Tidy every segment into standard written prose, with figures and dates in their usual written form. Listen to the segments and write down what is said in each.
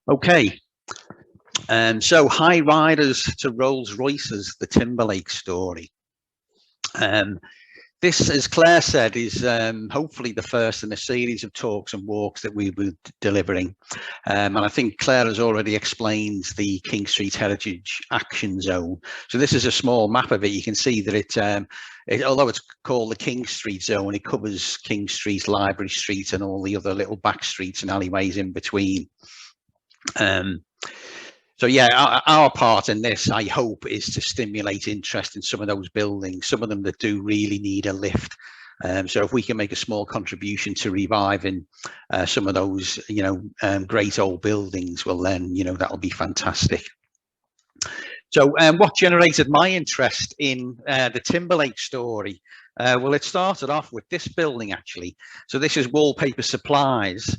Okay, so high riders to Rolls Royces, the Timberlake story. This, as Claire said, is hopefully the first in a series of talks and walks that we were delivering. And I think Claire has already explained the King Street Heritage Action Zone. So this is a small map of it. You can see that although it's called the King Street Zone, it covers King Street, Library Street, and all the other little back streets and alleyways in between. So yeah, our part in this, I hope, is to stimulate interest in some of those buildings, some of them that do really need a lift. So if we can make a small contribution to reviving some of those, great old buildings, well then, that'll be fantastic. So what generated my interest in the Timberlake story? Well, it started off with this building, actually. So this is Wallpaper Supplies.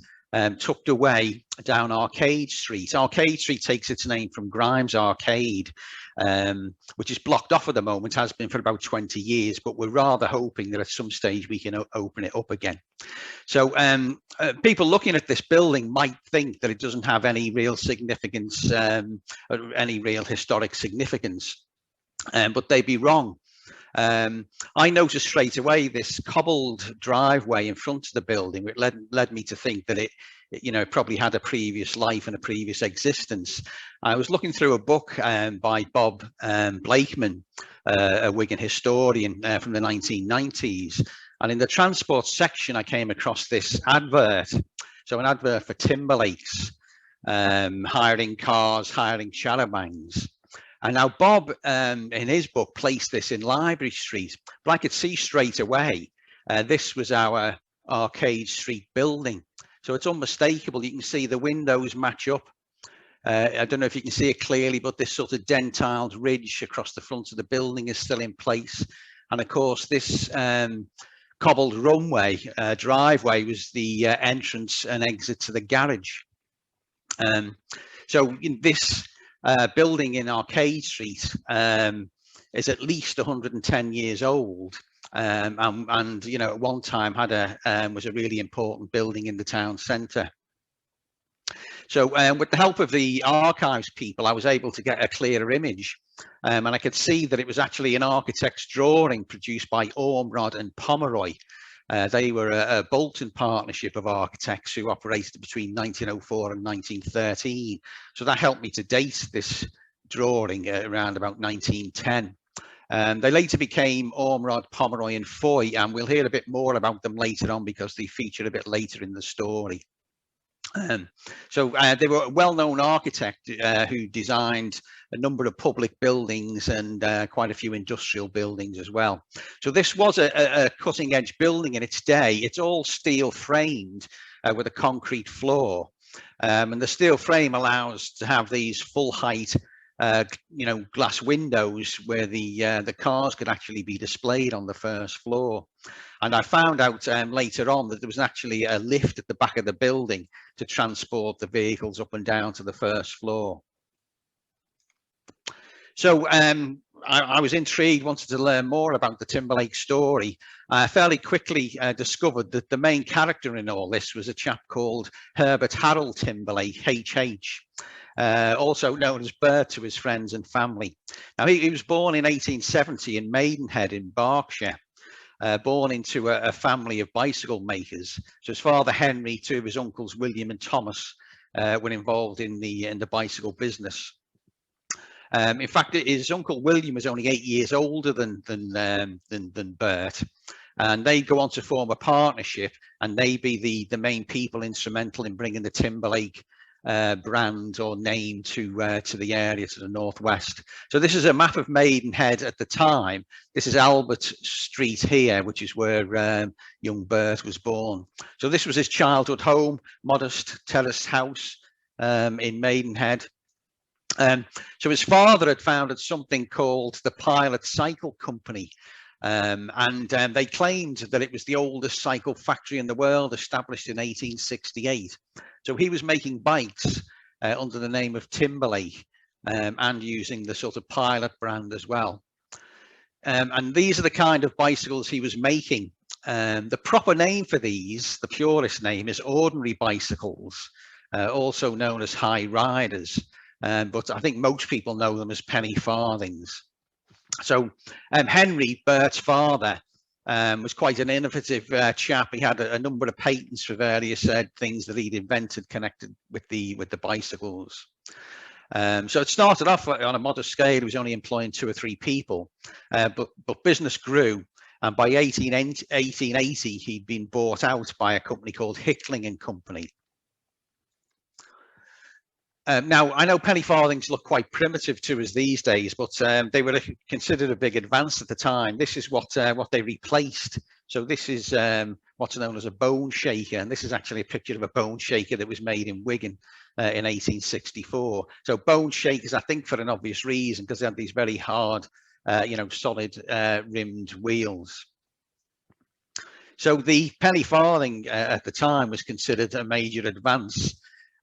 Tucked away down Arcade Street. Arcade Street takes its name from Grimes Arcade, which is blocked off at the moment, has been for about 20 years, but we're rather hoping that at some stage we can open it up again. So people looking at this building might think that it doesn't have any real significance, or any real historic significance, but they'd be wrong. I noticed straight away this cobbled driveway in front of the building, which led me to think that it probably had a previous life and a previous existence. I was looking through a book by Bob Blakeman, a Wigan historian from the 1990s, and in the transport section I came across this advert. So an advert for Timberlakes, hiring cars, hiring charabancs. And now Bob, in his book, placed this in Library Street, but I could see straight away this was our Arcade Street building. So it's unmistakable. You can see the windows match up. I don't know if you can see it clearly, but this sort of dentiled ridge across the front of the building is still in place. And of course, this cobbled runway, driveway was the entrance and exit to the garage. So in this building in Arcade Street is at least 110 years old, and at one time had was a really important building in the town centre. So with the help of the archives people, I was able to get a clearer image, and I could see that it was actually an architect's drawing produced by Ormrod and Pomeroy. They were a Bolton partnership of architects who operated between 1904 and 1913. So that helped me to date this drawing around about 1910. They later became Ormrod, Pomeroy and Foy, and we'll hear a bit more about them later on because they feature a bit later in the story. So they were a well-known architect who designed a number of public buildings and quite a few industrial buildings as well. So this was a cutting-edge building in its day. It's all steel framed with a concrete floor, and the steel frame allows to have these full height glass windows where the cars could actually be displayed on the first floor. And I found out later on that there was actually a lift at the back of the building to transport the vehicles up and down to the first floor. So I was intrigued, wanted to learn more about the Timberlake story. I fairly quickly discovered that the main character in all this was a chap called Herbert Harold Timberlake, HH. Also known as Bert to his friends and family. Now he was born in 1870 in Maidenhead in Berkshire, born into a family of bicycle makers. So his father Henry, two of his uncles William and Thomas were involved in the bicycle business. In fact, his uncle William was only 8 years older than Bert, and they go on to form a partnership, and they be the main people instrumental in bringing the Timberlake brand or name to the area to the northwest. So this is a map of Maidenhead at the time. This is Albert Street here, which is where young Bert was born. So this was his childhood home, modest terraced house in Maidenhead. So his father had founded something called the Pilot Cycle Company, and they claimed that it was the oldest cycle factory in the world, established in 1868. So he was making bikes under the name of Timberlake and using the sort of Pilot brand as well. And these are the kind of bicycles he was making. The proper name for these, the purest name, is ordinary bicycles. also known as high riders, but I think most people know them as penny farthings. So Henry, Bert's father, was quite an innovative chap. He had a number of patents for various things that he'd invented connected with the bicycles. So it started off on a modest scale. He was only employing 2 or 3 people, but business grew. And by 1880, he'd been bought out by a company called Hickling and Company. Now, I know penny farthings look quite primitive to us these days, but they were considered a big advance at the time. This is what they replaced. So this is what's known as a bone shaker, and this is actually a picture of a bone shaker that was made in Wigan in 1864. So bone shakers, I think, for an obvious reason, because they had these very hard, solid rimmed wheels. So the penny farthing at the time was considered a major advance.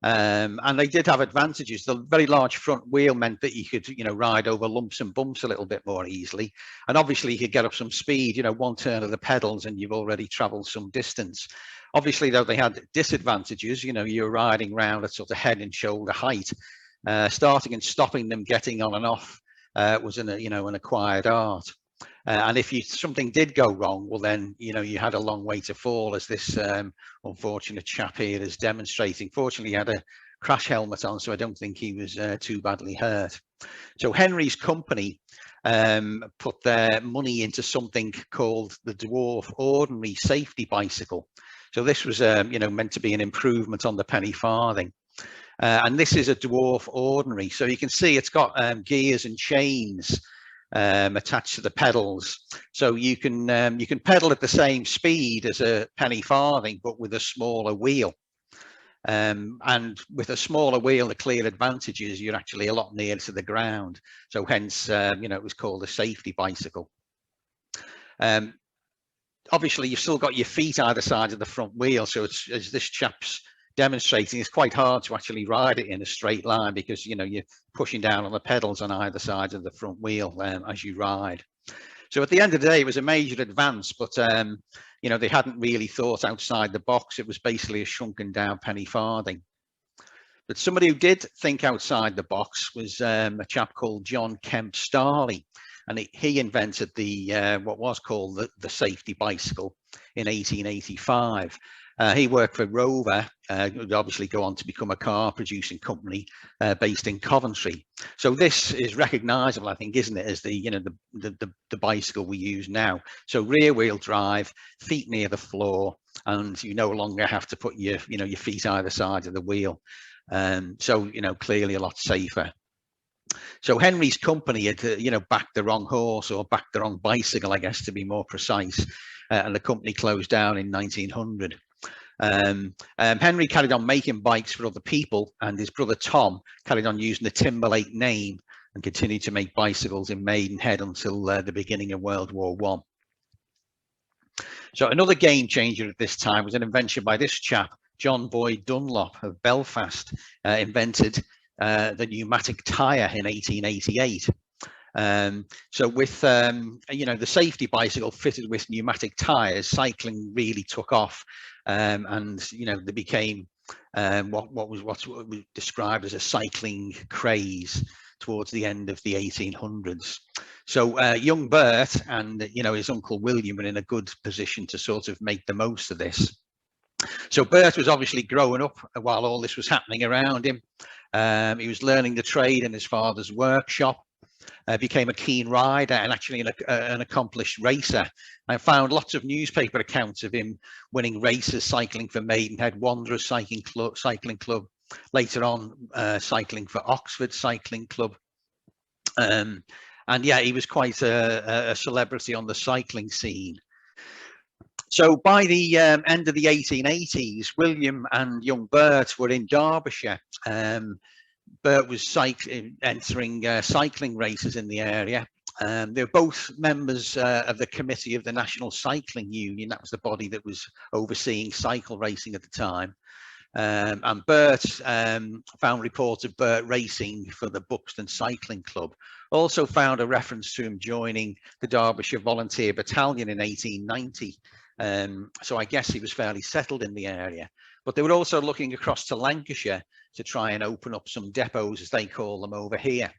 And they did have advantages. The very large front wheel meant that you could, ride over lumps and bumps a little bit more easily. And obviously you could get up some speed, one turn of the pedals and you've already traveled some distance. Obviously, though, they had disadvantages. You're riding around at sort of head and shoulder height. Starting and stopping them, getting on and off was an acquired art. And if something did go wrong, well, then, you had a long way to fall, as this unfortunate chap here is demonstrating. Fortunately, he had a crash helmet on, so I don't think he was too badly hurt. So Henry's company put their money into something called the Dwarf Ordinary Safety Bicycle. So this was, meant to be an improvement on the penny farthing. And this is a Dwarf Ordinary. So you can see it's got gears and chains attached to the pedals, so you can pedal at the same speed as a penny farthing, but with a smaller wheel. And with a smaller wheel, the clear advantage is you're actually a lot nearer to the ground. So hence, it was called a safety bicycle. Obviously, you've still got your feet either side of the front wheel, so it's, as this chap's demonstrating, it's quite hard to actually ride it in a straight line, because you're pushing down on the pedals on either side of the front wheel as you ride. So at the end of the day, it was a major advance, but they hadn't really thought outside the box. It was basically a shrunken down penny farthing. But somebody who did think outside the box was a chap called John Kemp Starley, and he invented the what was called the safety bicycle in 1885. He worked for Rover, would obviously go on to become a car producing company based in Coventry. So this is recognisable, I think, isn't it, as the bicycle we use now. So rear wheel drive, feet near the floor, and you no longer have to put your your feet either side of the wheel. So clearly a lot safer. So Henry's company had backed the wrong horse, or backed the wrong bicycle, I guess, to be more precise, and the company closed down in 1900. Henry carried on making bikes for other people, and his brother Tom carried on using the Timberlake name and continued to make bicycles in Maidenhead until the beginning of World War I. So another game changer at this time was an invention by this chap, John Boyd Dunlop of Belfast, invented the pneumatic tyre in 1888. So with the safety bicycle fitted with pneumatic tyres, cycling really took off, and they became what was described as a cycling craze towards the end of the 1800s. So young Bert and his uncle William were in a good position to sort of make the most of this. So Bert was obviously growing up while all this was happening around him. He was learning the trade in his father's workshop. Became a keen rider and actually an accomplished racer. I found lots of newspaper accounts of him winning races, cycling for Maidenhead Wanderers Cycling Club, later on cycling for Oxford Cycling Club. And yeah, he was quite a celebrity on the cycling scene. So by the end of the 1880s, William and young Bert were in Derbyshire. Bert was entering cycling races in the area. They were both members of the committee of the National Cycling Union. That was the body that was overseeing cycle racing at the time. And Bert found reports of Bert racing for the Buxton Cycling Club. Also found a reference to him joining the Derbyshire Volunteer Battalion in 1890. So I guess he was fairly settled in the area. But they were also looking across to Lancashire to try and open up some depots, as they call them, over here.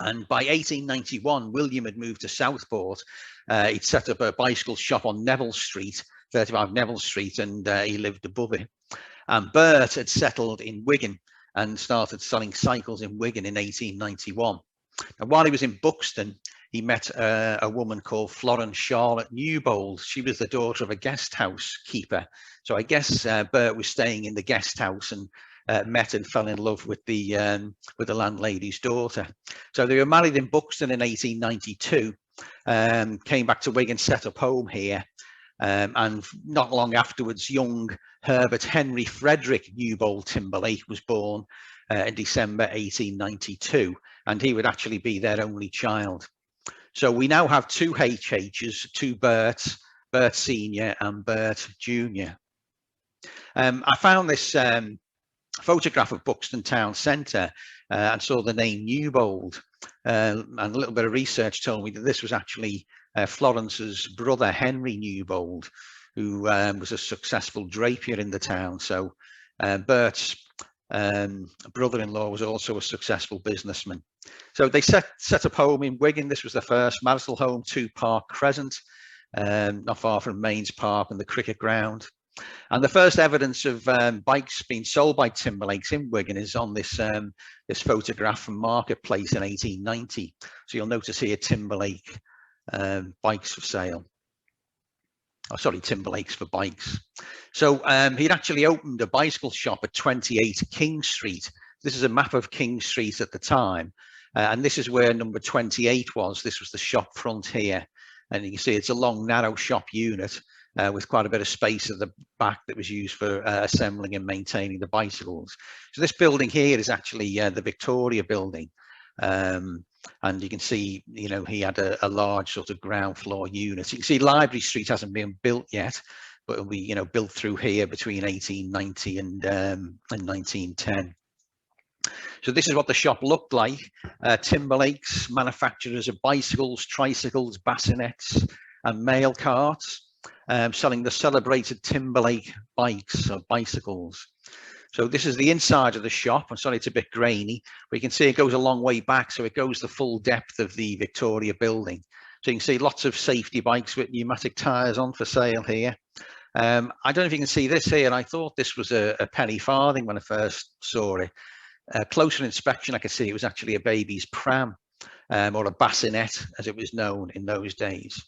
And by 1891, William had moved to Southport. He'd set up a bicycle shop on Neville Street, 35 Neville Street, and he lived above it. And Bert had settled in Wigan and started selling cycles in Wigan in 1891. And while he was in Buxton, he met a woman called Florence Charlotte Newbold. She was the daughter of a guest house keeper. So I guess Bert was staying in the guest house and met and fell in love with the landlady's daughter. So they were married in Buxton in 1892, came back to Wigan, set up home here. And not long afterwards, young Herbert Henry Frederick Newbold Timberlake was born in December 1892, and he would actually be their only child. So we now have two HHs, two Berts, Bert Senior and Burt Junior. I found this photograph of Buxton Town Centre and saw the name Newbold, and a little bit of research told me that this was actually Florence's brother Henry Newbold, who was a successful drapier in the town. So Bert's brother-in-law was also a successful businessman. So they set up home in Wigan. This was the first marital home, 2 Park Crescent, not far from Mains Park and the cricket ground. And the first evidence of bikes being sold by Timberlakes in Wigan is on this this photograph from Marketplace in 1890. So you'll notice here Timberlake bikes for sale. Oh, sorry, Timberlakes for bikes. So he'd actually opened a bicycle shop at 28 King Street. This is a map of King Street at the time, and this is where number 28 was. This was the shop front here, and you can see it's a long, narrow shop unit with quite a bit of space at the back that was used for assembling and maintaining the bicycles. So this building here is actually the Victoria building. And you can see, you know, he had a large sort of ground floor unit. You can see Library Street hasn't been built yet, but it'll be, you know, built through here between 1890 and 1910. So this is what the shop looked like. Timberlakes, manufacturers of bicycles, tricycles, bassinets, and mail carts, selling the celebrated Timberlake bikes or bicycles. So this is the inside of the shop. I'm sorry, it's a bit grainy, but you can see it goes a long way back. So it goes the full depth of the Victoria building. So you can see lots of safety bikes with pneumatic tyres on for sale here. I don't know if you can see this here. I thought this was a penny farthing when I first saw it. Closer inspection, I could see it was actually a baby's pram, or a bassinet, as it was known in those days.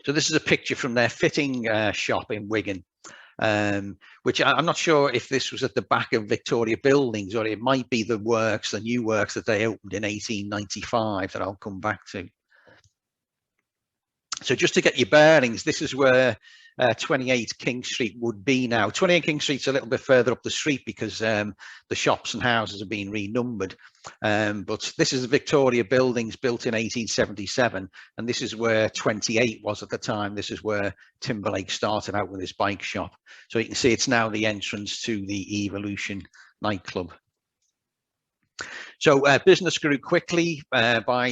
So this is a picture from their fitting shop in Wigan, which I'm not sure if this was at the back of Victoria buildings, or it might be the works, the new works that they opened in 1895 that I'll come back to. So just to get your bearings, this is where 28 King Street would be now. 28 King Street's a little bit further up the street because the shops and houses have been renumbered. But this is the Victoria buildings built in 1877, and this is where 28 was at the time. This is where Timberlake started out with his bike shop. So you can see it's now the entrance to the Evolution nightclub. So business grew quickly. By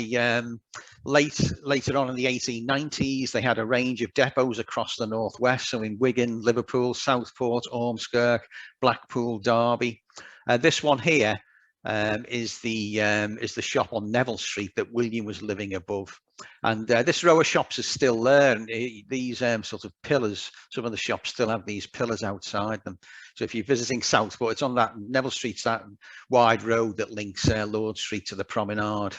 later on in the 1890s, they had a range of depots across the northwest. So in Wigan, Liverpool, Southport, Ormskirk, Blackpool, Derby. This one here is the shop on Neville Street that William was living above. And this row of shops is still there. And these sort of pillars, some of the shops still have these pillars outside them. So if you're visiting Southport, it's on that Neville Street's that wide road that links Lord Street to the promenade.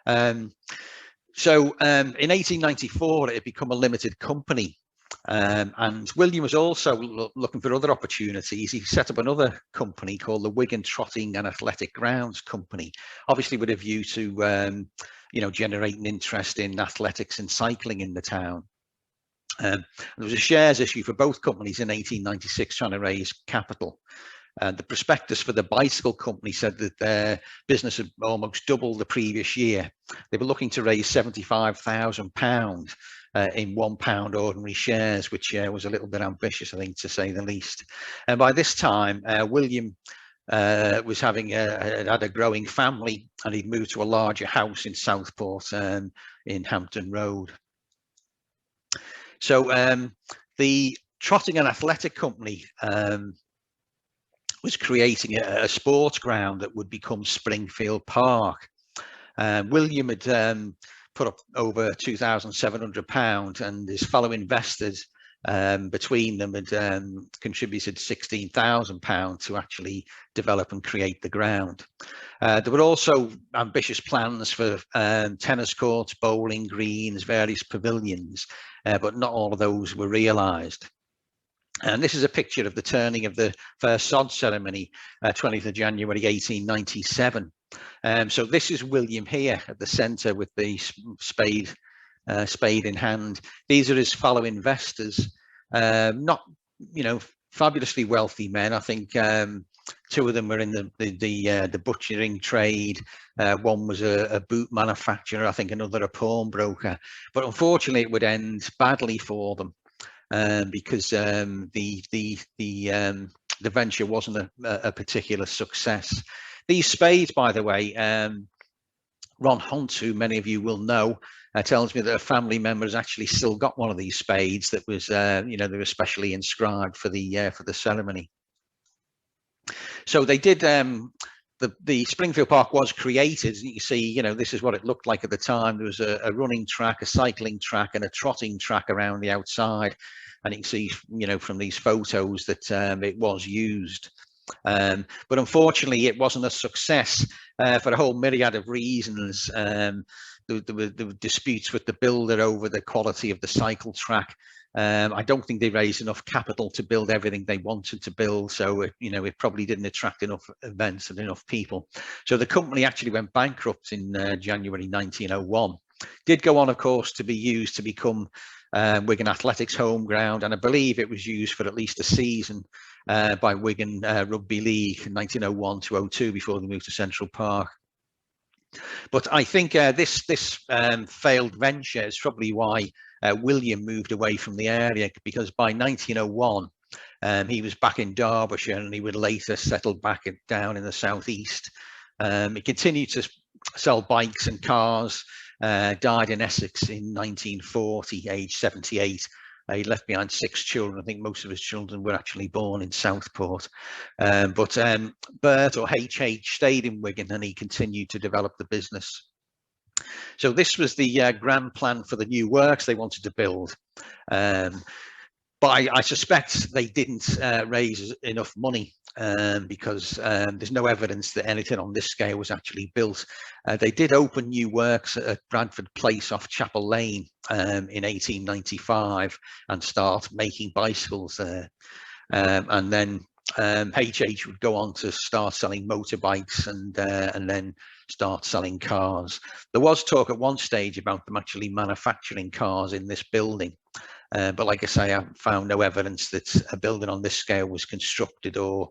So in 1894, it had become a limited company. And William was also looking for other opportunities. He set up another company called the Wigan Trotting and Athletic Grounds Company, obviously with a view to, you know, generating interest in athletics and cycling in the town. There was a shares issue for both companies in 1896 trying to raise capital. The prospectus for the bicycle company said that their business had almost doubled the previous year. They were looking to raise £75,000 in £1 ordinary shares, which was a little bit ambitious, I think, to say the least. And by this time, William was having had a growing family, and he'd moved to a larger house in Southport in Hampton Road. So the Trotting and Athletic Company was creating a sports ground that would become Springfield Park. William had put up over £2,700, and his fellow investors between them had contributed £16,000 to actually develop and create the ground. There were also ambitious plans for tennis courts, bowling greens, various pavilions, but not all of those were realised. And this is a picture of the turning of the first sod ceremony, 20th of January 1897. So this is William here at the centre with the spade in hand. These are his fellow investors, not, you know, fabulously wealthy men. I think two of them were in the butchering trade. One was a boot manufacturer. I think another a pawnbroker. But unfortunately, it would end badly for them. Because the venture wasn't a particular success. These spades, by the way, Ron Hunt, who many of you will know, tells me that a family member has actually still got one of these spades that was, you know, they were specially inscribed for the ceremony. So they did. The Springfield Park was created. You see, you know, this is what it looked like at the time. There was a running track, a cycling track, and a trotting track around the outside. And you can see, you know, from these photos that it was used. But unfortunately, it wasn't a success for a whole myriad of reasons. There were disputes with the builder over the quality of the cycle track. I don't think they raised enough capital to build everything they wanted to build, so you know, it probably didn't attract enough events and enough people. So the company actually went bankrupt in January 1901. Did go on, of course, to be used to become Wigan Athletics home ground, and I believe it was used for at least a season by Wigan Rugby League in 1901 to 02 before they moved to Central Park. But I think this failed venture is probably why William moved away from the area, because by 1901 he was back in Derbyshire, and he would later settle back down in the southeast. He continued to sell bikes and cars, died in Essex in 1940, aged 78. He left behind 6 children. I think most of his children were actually born in Southport. But Bert, or HH, stayed in Wigan, and he continued to develop the business. So this was the grand plan for the new works they wanted to build. But I suspect they didn't raise enough money because there's no evidence that anything on this scale was actually built. They did open new works at Bradford Place off Chapel Lane in 1895 and start making bicycles there. And then HH would go on to start selling motorbikes and then start selling cars. There was talk at one stage about them actually manufacturing cars in this building. But like I say, I found no evidence that a building on this scale was constructed or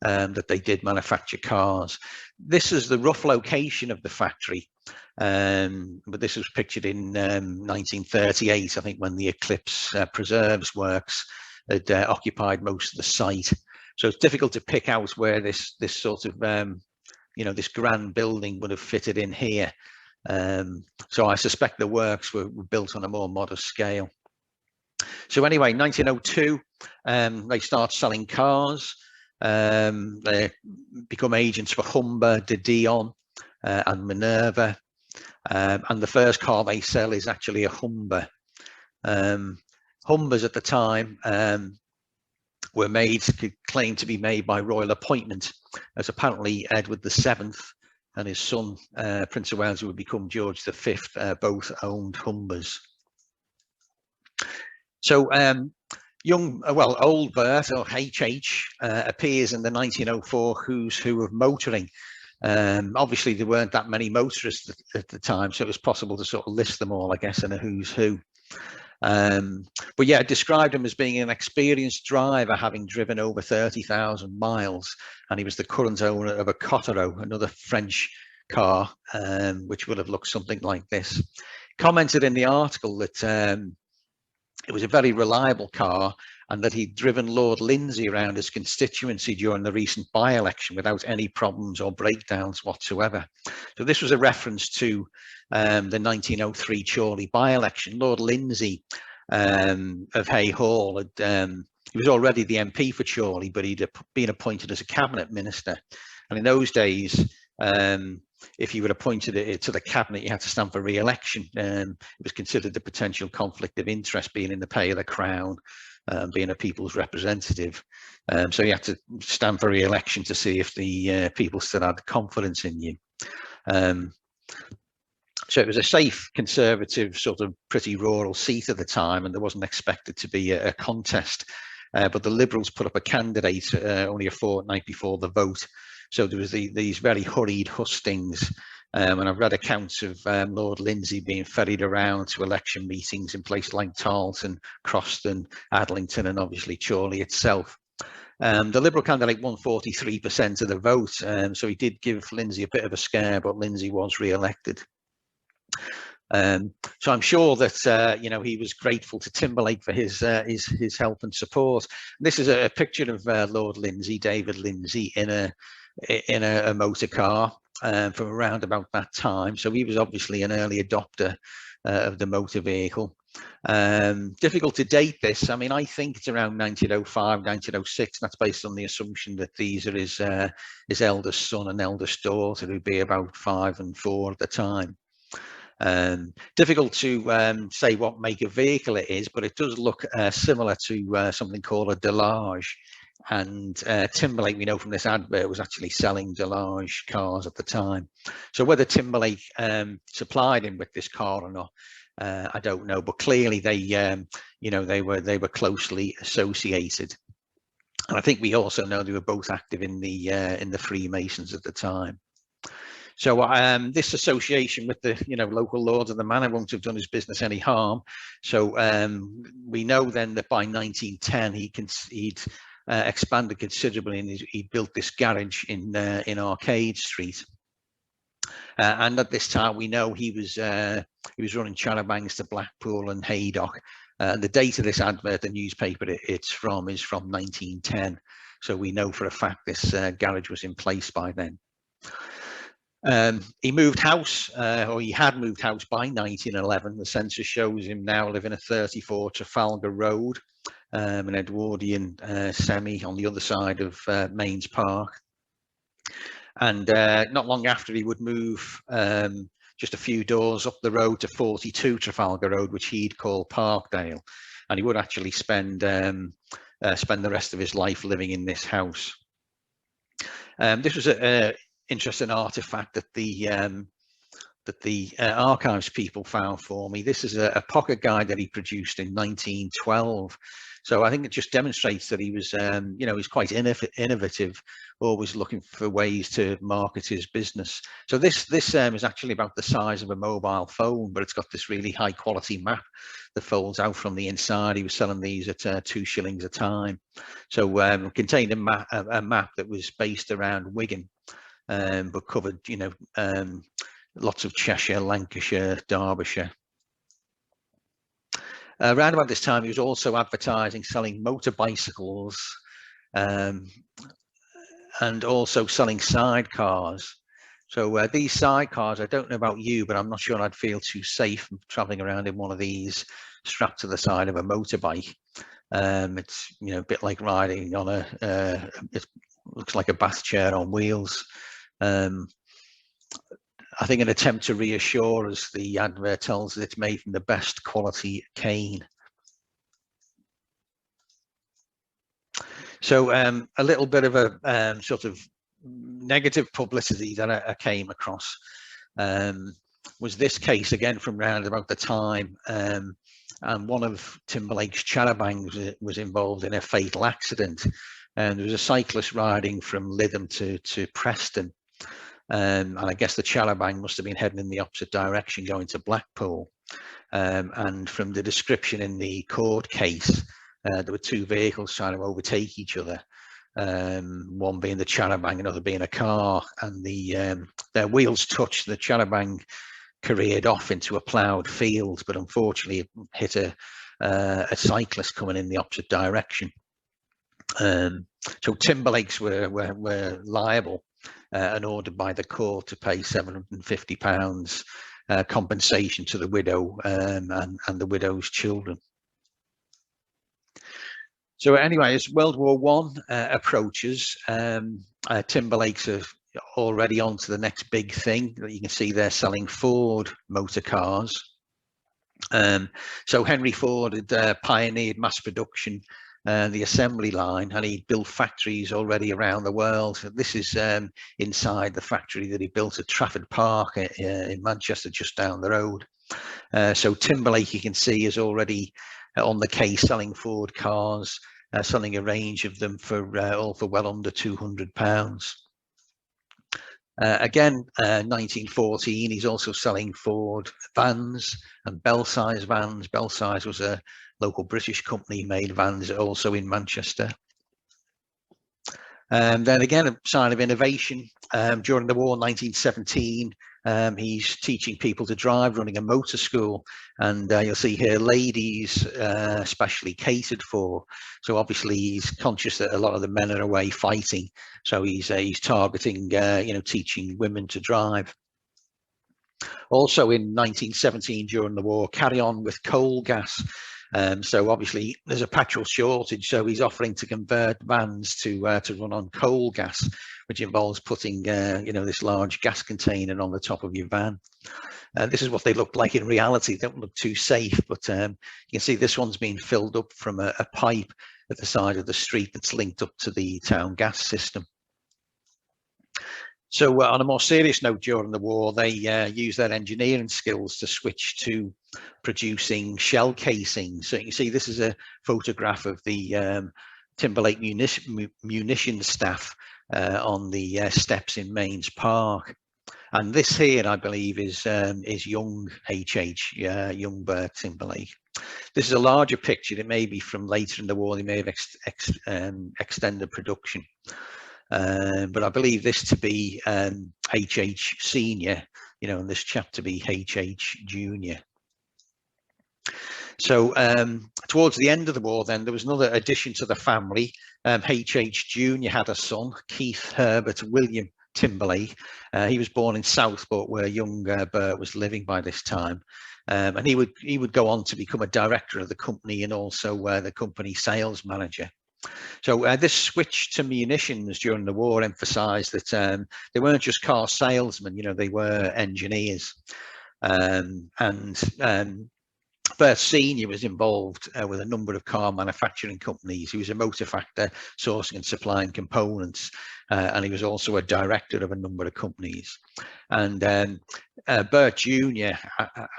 that they did manufacture cars. This is the rough location of the factory, but this was pictured in 1938, I think, when the Eclipse Preserves Works had occupied most of the site. So it's difficult to pick out where this sort of, you know, this grand building would have fitted in here. So I suspect the works were built on a more modest scale. So anyway, 1902, they start selling cars. They become agents for Humber, De Dion, and Minerva. And the first car they sell is actually a Humber. Humbers at the time were claimed to be made by royal appointment, as apparently Edward VII and his son, Prince of Wales, who would become George V, both owned Humbers. So old Bert, or HH, appears in the 1904 Who's Who of Motoring. Obviously, there weren't that many motorists at the time, so it was possible to sort of list them all, I guess, in a who's who. But yeah, described him as being an experienced driver, having driven over 30,000 miles, and he was the current owner of a Cottereau, another French car, which would have looked something like this. Commented in the article that it was a very reliable car, and that he'd driven Lord Lindsay around his constituency during the recent by-election without any problems or breakdowns whatsoever. So this was a reference to the 1903 Chorley by-election. Lord Lindsay of Hay Hall had he was already the MP for Chorley, but he'd been appointed as a cabinet minister. And in those days, if you were appointed to the cabinet, you had to stand for re-election. It was considered a potential conflict of interest, being in the pay of the Crown, being a people's representative. So you had to stand for re-election to see if the people still had confidence in you. So it was a safe, conservative, sort of pretty rural seat at the time, and there wasn't expected to be a contest. But the Liberals put up a candidate only a fortnight before the vote. So there was these very hurried hustings. And I've read accounts of Lord Lindsay being ferried around to election meetings in places like Tarleton, Croston, Adlington, and obviously Chorley itself. The Liberal candidate won 43% of the vote, so he did give Lindsay a bit of a scare, but Lindsay was re-elected. So I'm sure that you know, he was grateful to Timberlake for his help and support. This is a picture of Lord Lindsay, David Lindsay, in a motor car from around about that time. So he was obviously an early adopter of the motor vehicle. Difficult to date this. I mean, I think it's around 1905, 1906. That's based on the assumption that these are his eldest son and eldest daughter, who'd be about 5 and 4 at the time. Difficult to say what make of vehicle it is, but it does look similar to something called a Delage. And Timberlake, we know from this advert, was actually selling Delage cars at the time. So whether Timberlake supplied him with this car or not, I don't know. But clearly they, you know, they were closely associated. And I think we also know they were both active in the Freemasons at the time. So this association with the, you know, local lords of the manor won't have done his business any harm. So we know then that by 1910 he'd expanded considerably, and he built this garage in Arcade Street. And at this time, we know he was running charabancs to Blackpool and Haydock. The date of this advert, the newspaper it's from, is from 1910. So we know for a fact this garage was in place by then. He moved house, or he had moved house by 1911. The census shows him now living at 34 Trafalgar Road, an Edwardian semi on the other side of Mains Park. And not long after, he would move just a few doors up the road to 42 Trafalgar Road, which he'd call Parkdale. And he would actually spend the rest of his life living in this house. This was an interesting artifact that the archives people found for me. This is a pocket guide that he produced in 1912. So I think it just demonstrates that he was, you know, he's quite innovative, always looking for ways to market his business. So this is actually about the size of a mobile phone, but it's got this really high quality map that folds out from the inside. He was selling these at 2 shillings a time. So it contained a map that was based around Wigan, but covered, you know, lots of Cheshire, Lancashire, Derbyshire. Around about this time, he was also advertising, selling motor bicycles, and also selling sidecars. So these sidecars, I don't know about you, but I'm not sure I'd feel too safe traveling around in one of these strapped to the side of a motorbike. It's, you know, a bit like riding on it looks like a bath chair on wheels. I think an attempt to reassure us, the advert tells us it's made from the best quality cane. So a little bit of a sort of negative publicity that I came across was this case again from round about the time, and one of Timberlake's charabancs was involved in a fatal accident, and there was a cyclist riding from Lytham to Preston. And I guess the charabang must have been heading in the opposite direction, going to Blackpool. And from the description in the court case, there were 2 vehicles trying to overtake each other. One being the charabang, another being a car, and their wheels touched. The charabang careered off into a ploughed field, but unfortunately it hit a cyclist coming in the opposite direction. So Timberlakes were liable and ordered by the court to pay £750 compensation to the widow and the widow's children. So anyway, as World War One approaches, Timberlakes are already on to the next big thing. You can see they're selling Ford motor cars. So Henry Ford had pioneered mass production, the assembly line, and he built factories already around the world. So this is inside the factory that he built at Trafford Park in Manchester, just down the road. So Timberlake, you can see, is already on the case selling Ford cars, selling a range of them for all for well under £200. Again, 1914, he's also selling Ford vans and Belsize vans. Belsize was a local British company, made vans also in Manchester. Then again, a sign of innovation. During the war, 1917, he's teaching people to drive, running a motor school, and you'll see here ladies especially catered for. So obviously he's conscious that a lot of the men are away fighting, so he's targeting teaching women to drive. Also in 1917, during the war, carry on with coal gas. So obviously there's a petrol shortage, so he's offering to convert vans to run on coal gas, which involves putting this large gas container on the top of your van. This is what they look like in reality. They don't look too safe, but you can see this one's been filled up from a pipe at the side of the street that's linked up to the town gas system. So on a more serious note, during the war, they used their engineering skills to switch to producing shell casings. So you can see this is a photograph of the Timberlake munition staff on the steps in Mains Park. And this here, I believe, is young young Bert Timberlake. This is a larger picture. It may be from later in the war. They may have extended production. But I believe this to be H Senior, and this chap to be H Junior. So towards the end of the war, then there was another addition to the family. H Junior had a son, Keith Herbert William Timberlake. He was born in Southport, where young Bert was living by this time. And he would go on to become a director of the company and also the company sales manager. So this switch to munitions during the war emphasized that they weren't just car salesmen, they were engineers. Bert Senior was involved with a number of car manufacturing companies. He was a motor factor, sourcing and supplying components, and he was also a director of a number of companies. And Burt Junior,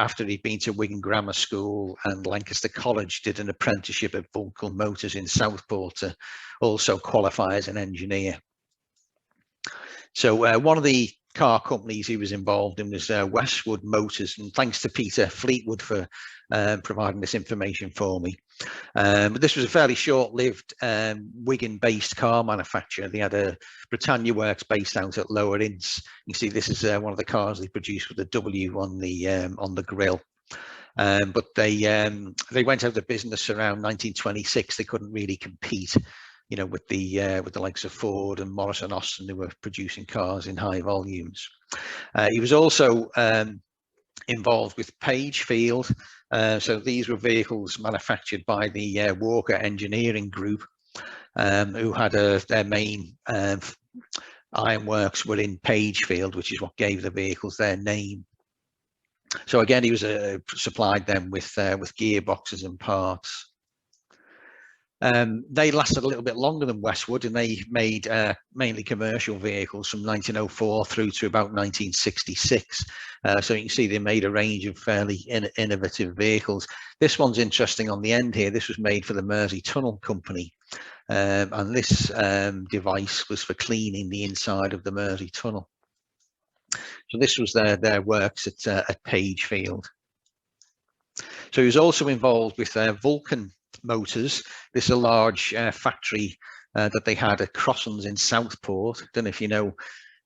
after he'd been to Wigan Grammar School and Lancaster College, did an apprenticeship at Vulcan Motors in Southport to also qualify as an engineer. So one of the car companies he was involved in was Westwood Motors, and thanks to Peter Fleetwood for providing this information for me. But this was a fairly short-lived Wigan-based car manufacturer. They had a Britannia Works based out at Lower Ince. You can see this is one of the cars they produced with a W on the grille. But they went out of business around 1926. They couldn't really compete, with the likes of Ford and Morris and Austin, who were producing cars in high volumes. He was also involved with Pagefield. So these were vehicles manufactured by the Walker Engineering Group, who had their main ironworks were in Pagefield, which is what gave the vehicles their name. So again, he was supplied them with gearboxes and parts. They lasted a little bit longer than Westwood, and they made mainly commercial vehicles from 1904 through to about 1966. So you can see they made a range of fairly innovative vehicles. This one's interesting on the end here. This was made for the Mersey Tunnel Company, and this device was for cleaning the inside of the Mersey Tunnel. So this was their works at Pagefield. So he was also involved with Vulcan Motors. This is a large factory that they had at Crosslands in Southport. Don't know if you know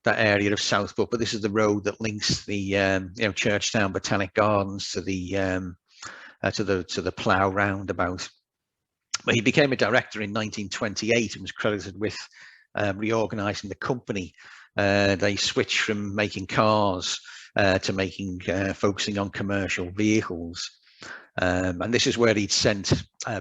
that area of Southport, but this is the road that links the Churchtown Botanic Gardens to the Plough roundabout. But he became a director in 1928 and was credited with reorganizing the company. They switched from making cars to focusing on commercial vehicles. And this is where he'd sent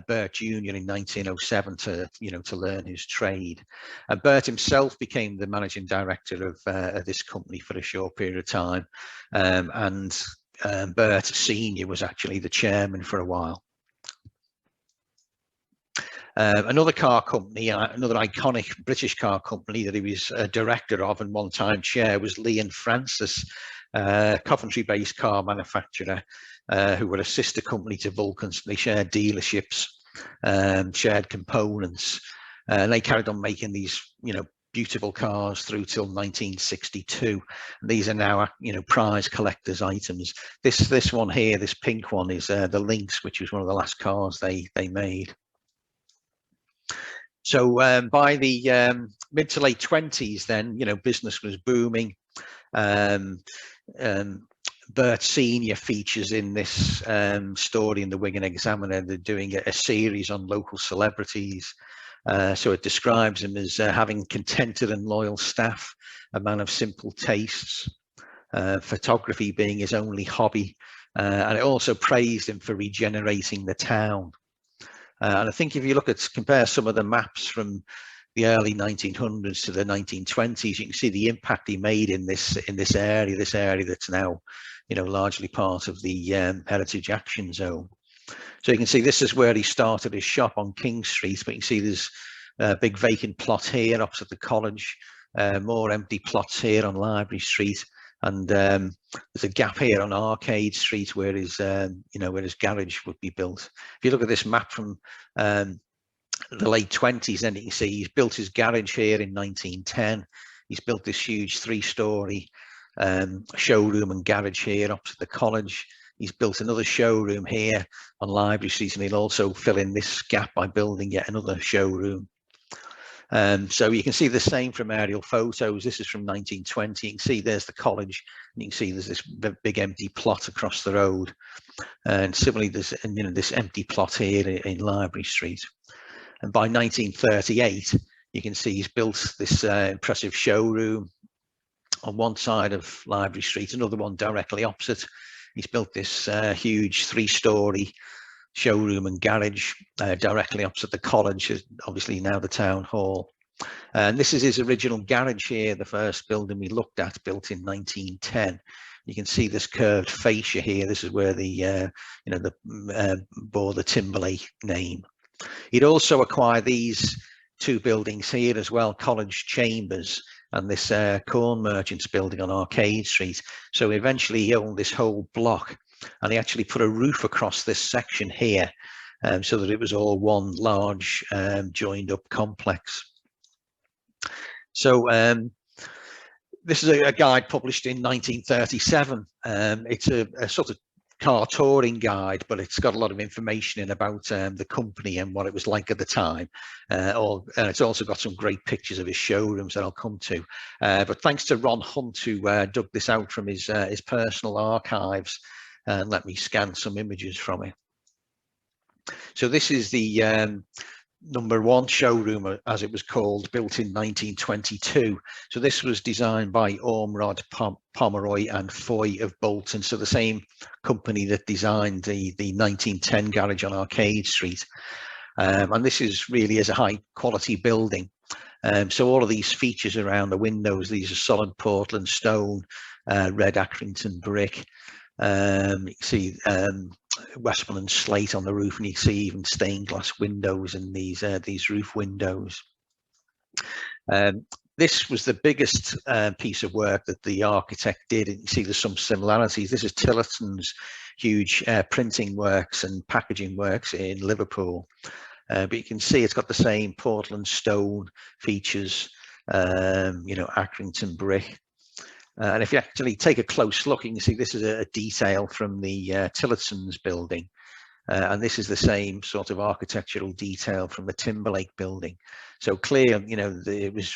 Burt Junior in 1907 to, to learn his trade. And Bert himself became the managing director of this company for a short period of time. And Bert Senior was actually the chairman for a while. Another car company, another iconic British car company that he was a director of and one-time chair was Leanne Francis, Coventry-based car manufacturer, who were a sister company to Vulcan. They shared dealerships, shared components, and they carried on making these, beautiful cars through till 1962. And these are now, prize collectors' items. This one here, this pink one, is the Lynx, which was one of the last cars they made. So by the mid to late 20s, then, business was booming. Bert Senior features in this story in the Wigan Examiner. They're doing a series on local celebrities. So it describes him as having contented and loyal staff, a man of simple tastes, photography being his only hobby. And it also praised him for regenerating the town. And I think if you compare some of the maps from the early 1900s to the 1920s, you can see the impact he made in this area that's now, largely part of the Heritage Action Zone. So you can see this is where he started his shop on King Street, but you can see there's a big vacant plot here opposite the college, more empty plots here on Library Street, and there's a gap here on Arcade Street where his where his garage would be built. If you look at this map from the late 20s, then you can see he's built his garage here in 1910. He's built this huge 3-story showroom and garage here opposite the college. He's built another showroom here on Library Street, and he'll also fill in this gap by building yet another showroom. So you can see the same from aerial photos. This is from 1920. You can see there's the college, and you can see there's this big empty plot across the road. And similarly, there's this empty plot here in Library Street. And by 1938, you can see he's built this impressive showroom on one side of Library Street, another one directly opposite. He's built this huge 3-story showroom and garage directly opposite the college, obviously now the town hall. And this is his original garage here, the first building we looked at, built in 1910. You can see this curved fascia here. This is where the bore the Timberlake name. He'd also acquired these 2 buildings here as well, College Chambers and this corn merchants building on Arcade Street. So eventually he owned this whole block, and he actually put a roof across this section here so that it was all one large joined up complex. So this is a guide published in 1937. It's a sort of car touring guide, but it's got a lot of information in about the company and what it was like at the time. And it's also got some great pictures of his showrooms that I'll come to. But thanks to Ron Hunt, who dug this out from his personal archives and let me scan some images from it. So this is the #1 showroom, as it was called, built in 1922. So this was designed by Ormrod, Pomeroy and Foy of Bolton, so the same company that designed the 1910 garage on Arcade Street. And this is really as a high quality building. So all of these features around the windows, these are solid Portland stone, red Accrington brick. You can see Westmoreland slate on the roof, and you can see even stained glass windows in these roof windows. This was the biggest piece of work that the architect did, and you see there's some similarities. This is Tillotson's huge printing works and packaging works in Liverpool, but you can see it's got the same Portland stone features, Accrington brick. And if you actually take a close look, you can see this is a detail from the Tillotson's building. And this is the same sort of architectural detail from the Timberlake building. So clear, it was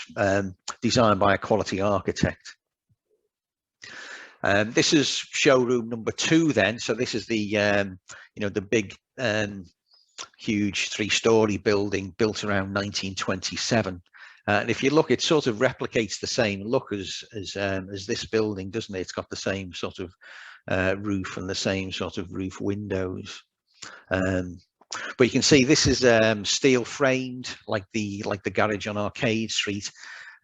designed by a quality architect. This is showroom #2 then. So this is the, the big, huge 3-story building built around 1927. And if you look, it sort of replicates the same look as this building, doesn't it? It's got the same sort of roof and the same sort of roof windows. But you can see this is steel framed, like the garage on Arcade Street.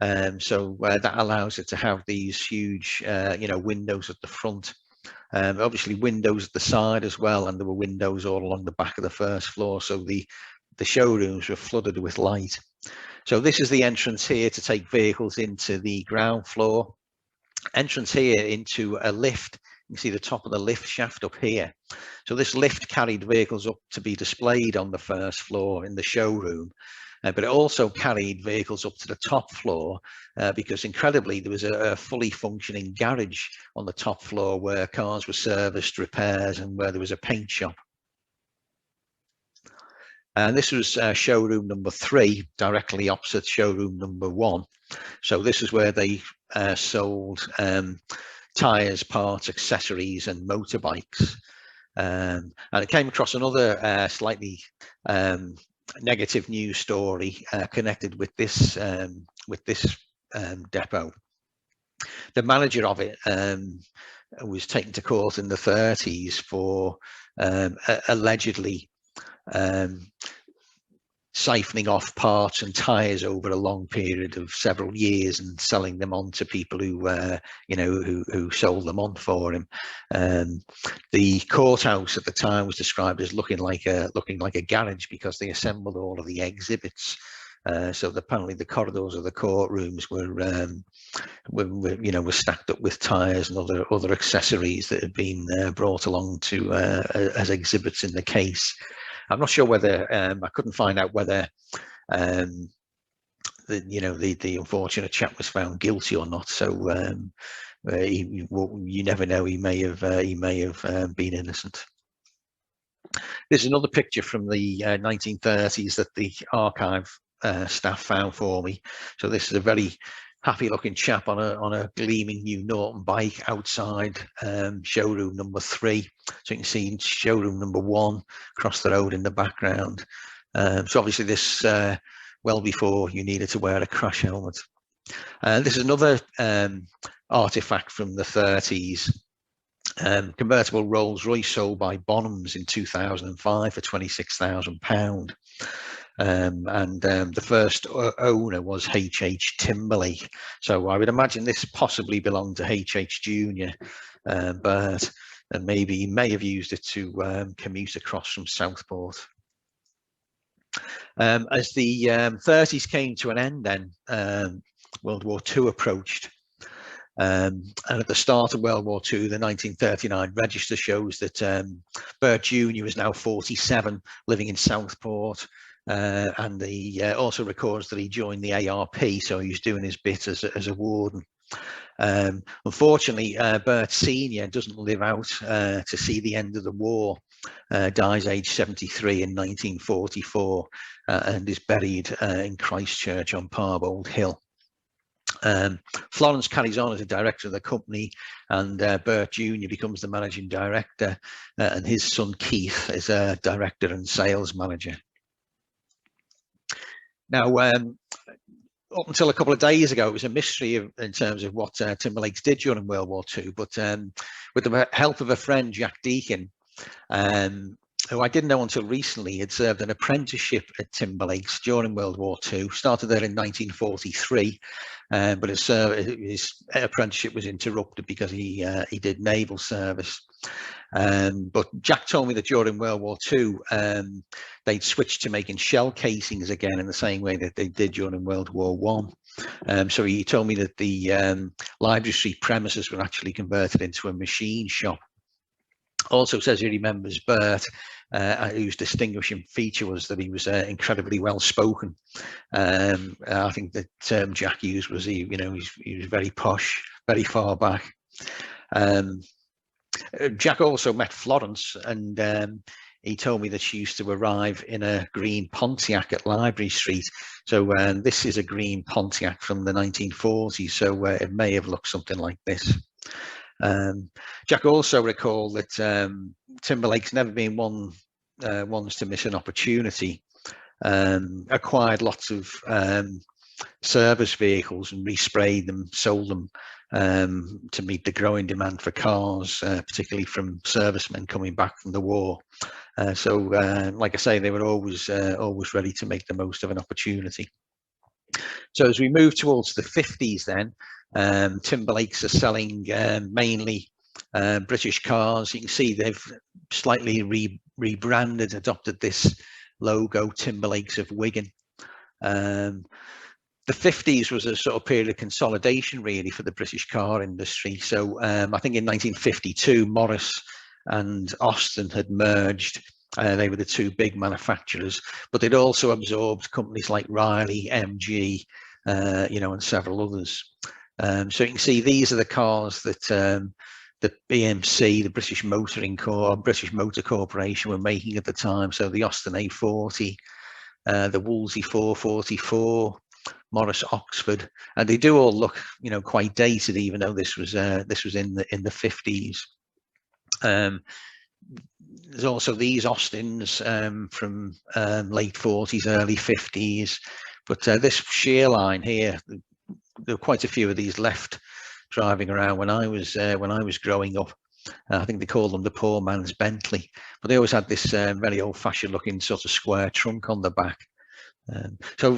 So that allows it to have these huge, windows at the front. Obviously windows at the side as well, and there were windows all along the back of the first floor, so the showrooms were flooded with light. So this is the entrance here to take vehicles into the ground floor. Entrance here into a lift. You can see the top of the lift shaft up here. So this lift carried vehicles up to be displayed on the first floor in the showroom. But it also carried vehicles up to the top floor because incredibly there was a fully functioning garage on the top floor where cars were serviced, repairs, and where there was a paint shop. And this was showroom number 3, directly opposite showroom number 1. So this is where they sold tyres, parts, accessories, and motorbikes. And it came across another slightly negative news story connected with this depot. The manager of it was taken to court in the 30s for allegedly siphoning off parts and tires over a long period of several years and selling them on to people who who sold them on for him. The courthouse at the time was described as looking like a garage because they assembled all of the exhibits. So apparently the corridors of the courtrooms were stacked up with tires and other accessories that had been brought along to as exhibits in the case. I'm not sure whether I couldn't find out whether the unfortunate chap was found guilty or not. So you never know. He may have been innocent. There's another picture from the 1930s that the archive staff found for me. So this is a very happy-looking chap on a gleaming new Norton bike outside showroom number 3. So you can see showroom number 1 across the road in the background. So obviously this well before you needed to wear a crash helmet. This is another artifact from the 30s. Convertible Rolls Royce sold by Bonhams in 2005 for £26,000. The first owner was H Timberlake. So I would imagine this possibly belonged to H Junior, Bert, and maybe he may have used it to commute across from Southport. As the 30s came to an end, then World War II approached. And at the start of World War II, the 1939 register shows that Burt June is now 47, living in Southport. And he also records that he joined the ARP, so he was doing his bit as a warden. Unfortunately, Bert Senior doesn't live out to see the end of the war, dies aged 73 in 1944, and is buried in Christchurch on Parbold Hill. Florence carries on as a director of the company, and Burt Junior becomes the managing director, and his son Keith is a director and sales manager. Now, up until a couple of days ago, it was a mystery in terms of what Timberlakes did during World War II. But with the help of a friend, Jack Deacon, who I didn't know until recently, had served an apprenticeship at Timberlakes during World War II. Started there in 1943, but his apprenticeship was interrupted because he did naval service. But Jack told me that during World War II, they'd switched to making shell casings again in the same way that they did during World War I. So he told me that the Library Street premises were actually converted into a machine shop. Also says he remembers Bert, whose distinguishing feature was that he was incredibly well spoken. I think the term Jack used was he was very posh, very far back. Jack also met Florence, and he told me that she used to arrive in a green Pontiac at Library Street. So this is a green Pontiac from the 1940s, so it may have looked something like this. Jack also recalled that Timberlake's never been ones to miss an opportunity. Acquired lots of service vehicles and resprayed them, sold them to meet the growing demand for cars, particularly from servicemen coming back from the war. So like I say, they were always ready to make the most of an opportunity. So as we move towards the 50s then, Timberlakes are selling mainly British cars. You can see they've slightly rebranded, adopted this logo, Timberlakes of Wigan. The 50s was a sort of period of consolidation really for the British car industry. So I think in 1952, Morris and Austin had merged. They were the two big manufacturers, but they'd also absorbed companies like Riley, MG, you know, and several others. So you can see these are the cars that the BMC, the British Motor Corporation, were making at the time. So the Austin A40, the Wolseley 444, Morris Oxford, and they do all look, you know, quite dated, even though this was in the 50s. There's also these Austins from late 40s, early 50s, but this shear line here, there were quite a few of these left driving around when I was growing up. I think they call them the poor man's Bentley, but they always had this very old-fashioned looking sort of square trunk on the back. So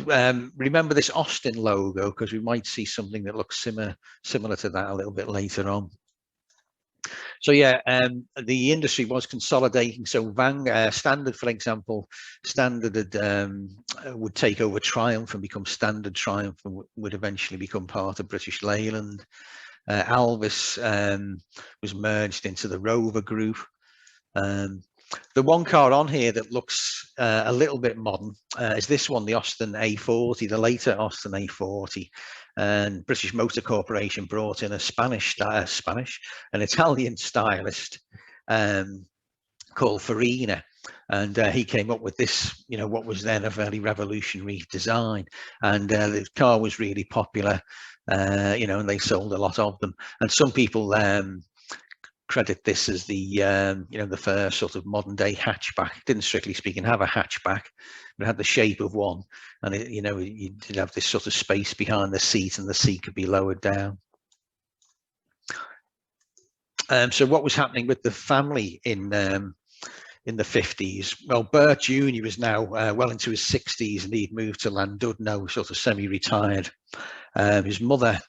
remember this Austin logo, because we might see something that looks similar to that a little bit later on. So yeah, the industry was consolidating. So Standard, for example, Standard would take over Triumph and become Standard Triumph, and would eventually become part of British Leyland. Alvis was merged into the Rover Group. The one car on here that looks a little bit modern is this one, the Austin A40, the later Austin A40. And British Motor Corporation brought in an Italian stylist called Farina, and he came up with this, you know, what was then a very revolutionary design. And the car was really popular, you know, and they sold a lot of them. And some people credit this as the you know, the first sort of modern day hatchback. It didn't, strictly speaking, have a hatchback, but it had the shape of one, and it, you know, you did have this sort of space behind the seat, and the seat could be lowered down. So what was happening with the family in the 50s? Well, Burt June was now well into his 60s, and he'd moved to Llandudno, sort of semi-retired. His mother,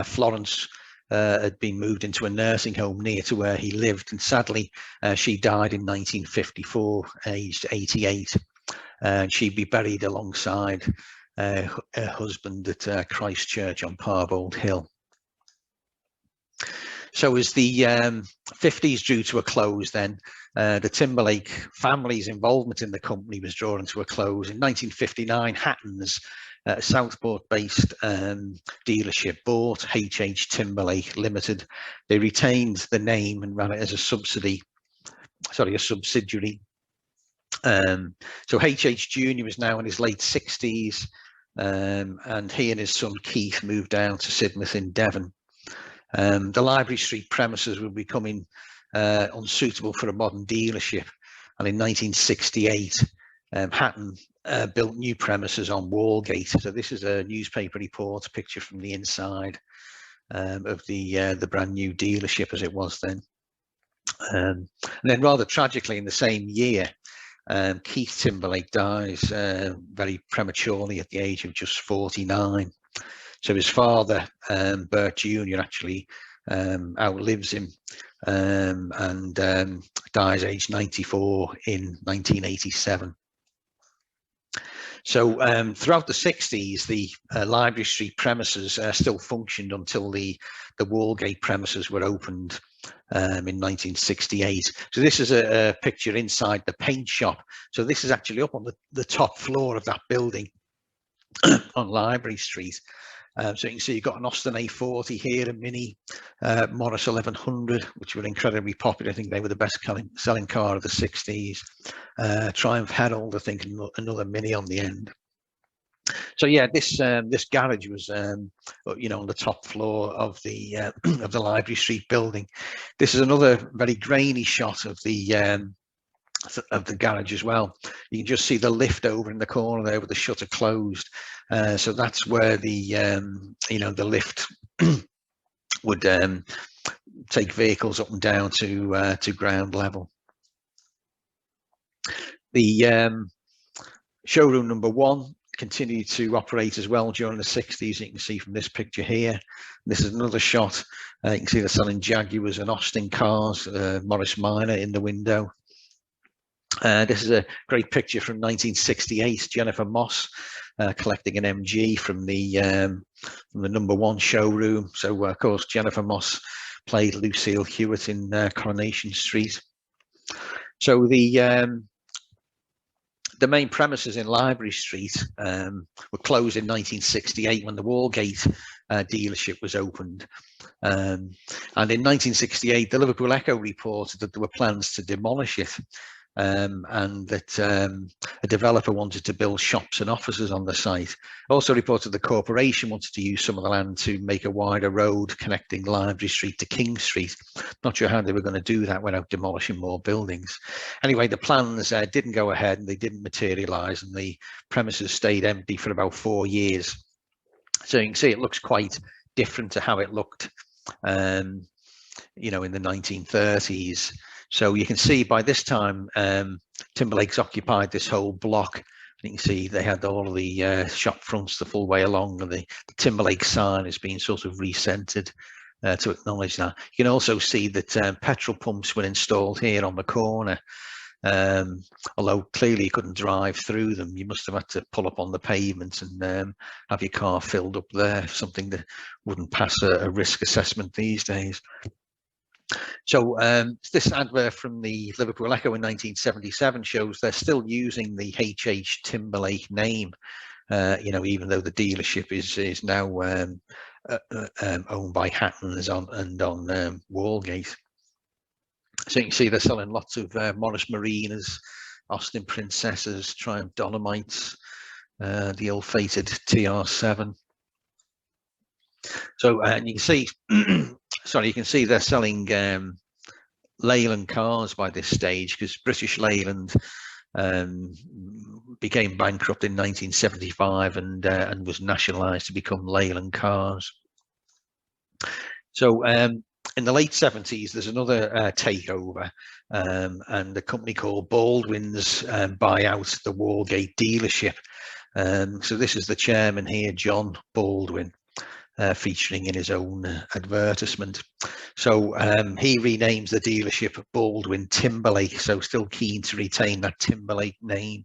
Florence, had been moved into a nursing home near to where he lived, and sadly she died in 1954, aged 88, and she'd be buried alongside her husband at Christ Church on Parbold Hill. So as the 50s drew to a close, then the Timberlake family's involvement in the company was drawing to a close. In 1959, Hatton's, a Southport-based dealership, bought H Timberlake Limited. They retained the name and ran it as a subsidiary. So H Junior was now in his late 60s, and he and his son Keith moved down to Sidmouth in Devon. The Library Street premises were becoming unsuitable for a modern dealership, and in 1968, Hatton built new premises on Wallgate. So this is a newspaper report, a picture from the inside of the brand new dealership as it was then. And then, rather tragically, in the same year, Keith Timberlake dies very prematurely at the age of just 49. So his father, Burt Junior, actually outlives him and dies aged 94 in 1987. So throughout the 60s, the Library Street premises still functioned until the Wallgate premises were opened in 1968. So this is a picture inside the paint shop. So this is actually up on the top floor of that building on Library Street. So you can see you've got an Austin A40 here, a Mini, Morris 1100, which were incredibly popular. I think they were the best selling car of the 60s. Triumph Herald, I think, another Mini on the end. So yeah, this garage was, you know, on the top floor of the Library Street building. This is another very grainy shot of the of the garage as well. You can just see the lift over in the corner there with the shutter closed. So that's where the you know, the lift would take vehicles up and down to ground level. The showroom number 1 continued to operate as well during the 60s. You can see from this picture here. This is another shot. You can see they're selling Jaguars and Austin cars, Morris Minor in the window. This is a great picture from 1968. Jennifer Moss collecting an MG from the number 1 showroom. So of course Jennifer Moss played Lucille Hewitt in Coronation Street. So the main premises in Library Street were closed in 1968 when the Wallgate dealership was opened. And in 1968, the Liverpool Echo reported that there were plans to demolish it, and that a developer wanted to build shops and offices on the site. Also reported the corporation wanted to use some of the land to make a wider road connecting Library Street to King Street. Not sure how they were going to do that without demolishing more buildings. Anyway, the plans didn't go ahead and they didn't materialize, and the premises stayed empty for about 4 years. So you can see it looks quite different to how it looked, you know, in the 1930s. So you can see by this time, Timberlake's occupied this whole block. You can see they had all of the shop fronts the full way along, and the Timberlake sign is being sort of recentered to acknowledge that. You can also see that petrol pumps were installed here on the corner. Although clearly you couldn't drive through them, you must have had to pull up on the pavement and have your car filled up there, something that wouldn't pass a risk assessment these days. So this advert from the Liverpool Echo in 1977 shows they're still using the H Timberlake name, you know, even though the dealership is now owned by Hattons on Wallgate. So you can see they're selling lots of Morris Marinas, Austin Princesses, Triumph Dolomites, the ill-fated TR7. So and you can see, sorry, you can see they're selling Leyland cars by this stage, because British Leyland became bankrupt in 1975 and was nationalised to become Leyland Cars. So in the late 70s, there's another takeover, and a company called Baldwin's buy out the Wallgate dealership. So this is the chairman here, John Baldwin, featuring in his own advertisement. So he renames the dealership Baldwin Timberlake, so still keen to retain that Timberlake name.